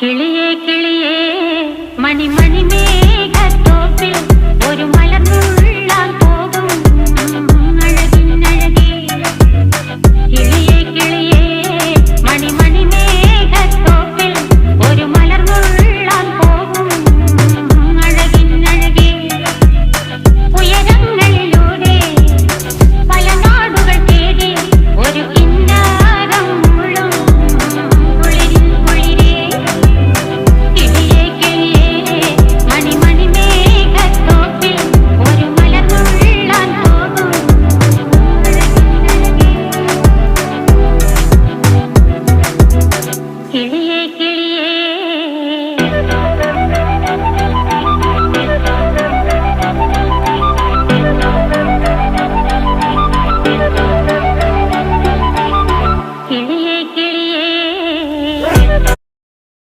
കിളിയേ കിളിയേ മണിമണി മേഘത്തോപ്പിൽ ഒരു മലർന്നുള്ളാൻ പോകും അഴകിനഴകേ. കിളിയേ കിളിയേ മണിമണി മേഘത്തോപ്പിൽ ഒരു മലർന്നുള്ളാൻ പോകും അഴകിനഴകേ. ഉയരങ്ങളിലൂടെ പല നാടുകൾ തേടി ഒരു കിന്നാരം മുള്ളും കുളിരിൻ കുളിരേ. കിളിയേ കിളിയേ മണിമണി മേഘത്തോപ്പിൽ ഒരു മലർന്നുള്ളാൻ പോകും അഴകിനഴകേ. കിളിയേ